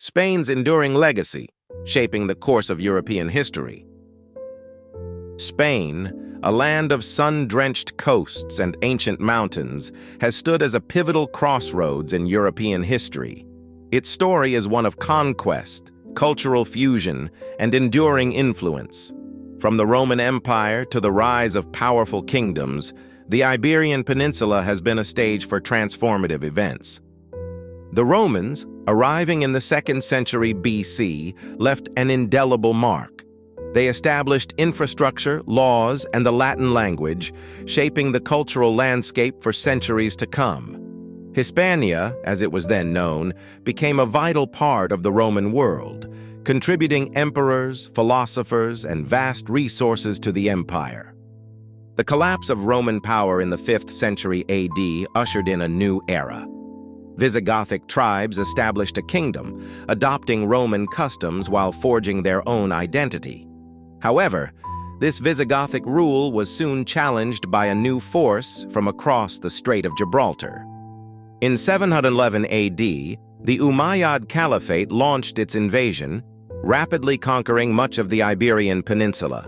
Spain's enduring legacy, shaping the course of European history. Spain, a land of sun-drenched coasts and ancient mountains, has stood as a pivotal crossroads in European history. Its story is one of conquest, cultural fusion, and enduring influence. From the Roman Empire to the rise of powerful kingdoms, the Iberian Peninsula has been a stage for transformative events. The Romans, arriving in the 2nd century BC, left an indelible mark. They established infrastructure, laws, and the Latin language, shaping the cultural landscape for centuries to come. Hispania, as it was then known, became a vital part of the Roman world, contributing emperors, philosophers, and vast resources to the empire. The collapse of Roman power in the 5th century AD ushered in a new era. Visigothic tribes established a kingdom, adopting Roman customs while forging their own identity. However, this Visigothic rule was soon challenged by a new force from across the Strait of Gibraltar. In 711 AD, the Umayyad Caliphate launched its invasion, rapidly conquering much of the Iberian Peninsula.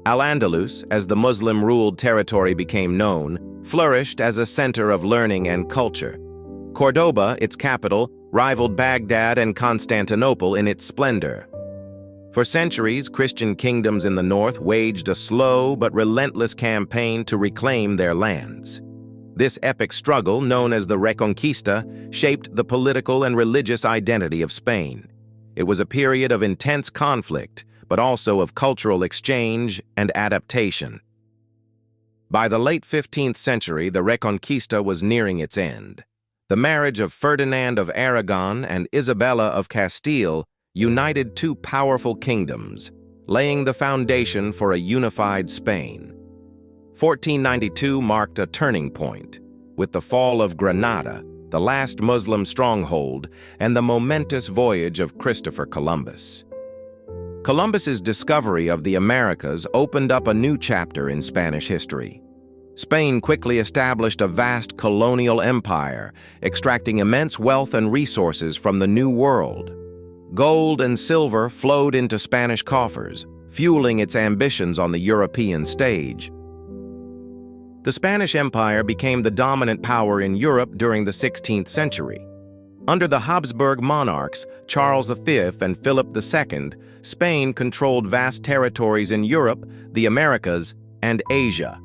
Al-Andalus, as the Muslim-ruled territory became known, flourished as a center of learning and culture. Cordoba, its capital, rivaled Baghdad and Constantinople in its splendor. For centuries, Christian kingdoms in the north waged a slow but relentless campaign to reclaim their lands. This epic struggle, known as the Reconquista, shaped the political and religious identity of Spain. It was a period of intense conflict, but also of cultural exchange and adaptation. By the late 15th century, the Reconquista was nearing its end. The marriage of Ferdinand of Aragon and Isabella of Castile united two powerful kingdoms, laying the foundation for a unified Spain. 1492 marked a turning point, with the fall of Granada, the last Muslim stronghold, and the momentous voyage of Christopher Columbus. Columbus's discovery of the Americas opened up a new chapter in Spanish history. Spain quickly established a vast colonial empire, extracting immense wealth and resources from the New World. Gold and silver flowed into Spanish coffers, fueling its ambitions on the European stage. The Spanish Empire became the dominant power in Europe during the 16th century. Under the Habsburg monarchs, Charles V and Philip II, Spain controlled vast territories in Europe, the Americas, and Asia.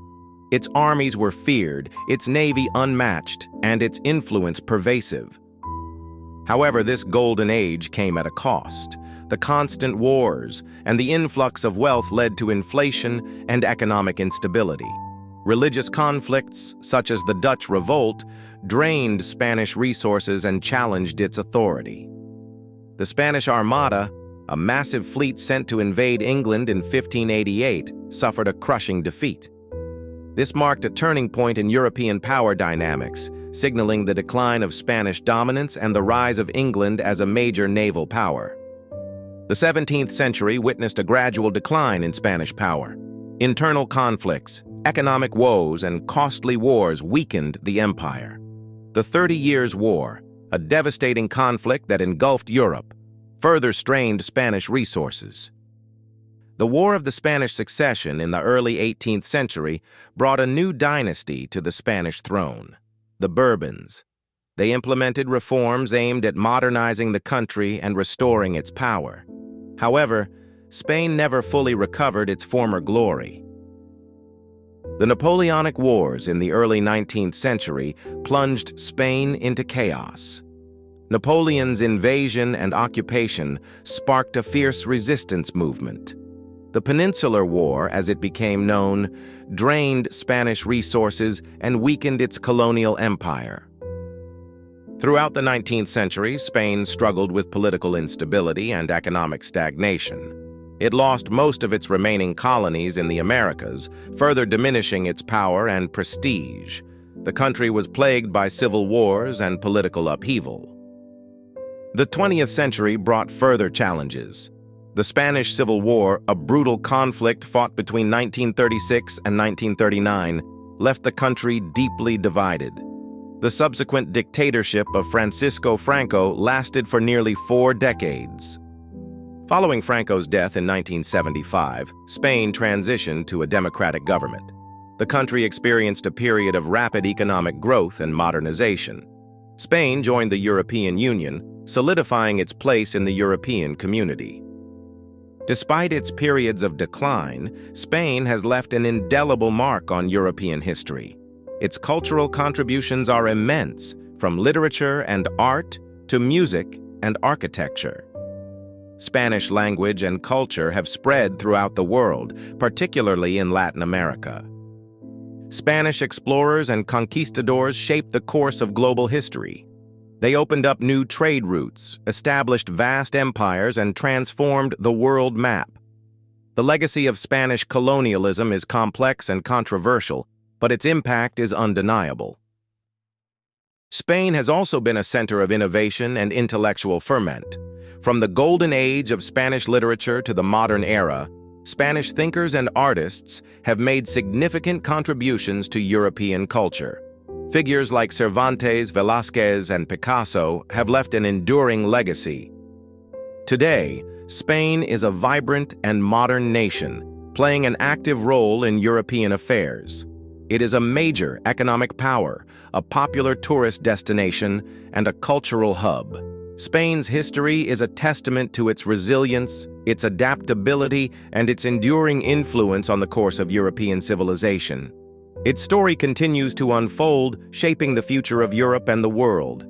Its armies were feared, its navy unmatched, and its influence pervasive. However, this golden age came at a cost. The constant wars and the influx of wealth led to inflation and economic instability. Religious conflicts, such as the Dutch Revolt, drained Spanish resources and challenged its authority. The Spanish Armada, a massive fleet sent to invade England in 1588, suffered a crushing defeat. This marked a turning point in European power dynamics, signaling the decline of Spanish dominance and the rise of England as a major naval power. The 17th century witnessed a gradual decline in Spanish power. Internal conflicts, economic woes, and costly wars weakened the empire. The 30 Years' War, a devastating conflict that engulfed Europe, further strained Spanish resources. The War of the Spanish Succession in the early 18th century brought a new dynasty to the Spanish throne, the Bourbons. They implemented reforms aimed at modernizing the country and restoring its power. However, Spain never fully recovered its former glory. The Napoleonic Wars in the early 19th century plunged Spain into chaos. Napoleon's invasion and occupation sparked a fierce resistance movement. The Peninsular War, as it became known, drained Spanish resources and weakened its colonial empire. Throughout the 19th century, Spain struggled with political instability and economic stagnation. It lost most of its remaining colonies in the Americas, further diminishing its power and prestige. The country was plagued by civil wars and political upheaval. The 20th century brought further challenges. The Spanish Civil War, a brutal conflict fought between 1936 and 1939, left the country deeply divided. The subsequent dictatorship of Francisco Franco lasted for nearly 4 decades. Following Franco's death in 1975, Spain transitioned to a democratic government. The country experienced a period of rapid economic growth and modernization. Spain joined the European Union, solidifying its place in the European community. Despite its periods of decline, Spain has left an indelible mark on European history. Its cultural contributions are immense, from literature and art to music and architecture. Spanish language and culture have spread throughout the world, particularly in Latin America. Spanish explorers and conquistadors shaped the course of global history. They opened up new trade routes, established vast empires, and transformed the world map. The legacy of Spanish colonialism is complex and controversial, but its impact is undeniable. Spain has also been a center of innovation and intellectual ferment. From the golden age of Spanish literature to the modern era, Spanish thinkers and artists have made significant contributions to European culture. Figures like Cervantes, Velázquez, and Picasso have left an enduring legacy. Today, Spain is a vibrant and modern nation, playing an active role in European affairs. It is a major economic power, a popular tourist destination, and a cultural hub. Spain's history is a testament to its resilience, its adaptability, and its enduring influence on the course of European civilization. Its story continues to unfold, shaping the future of Europe and the world.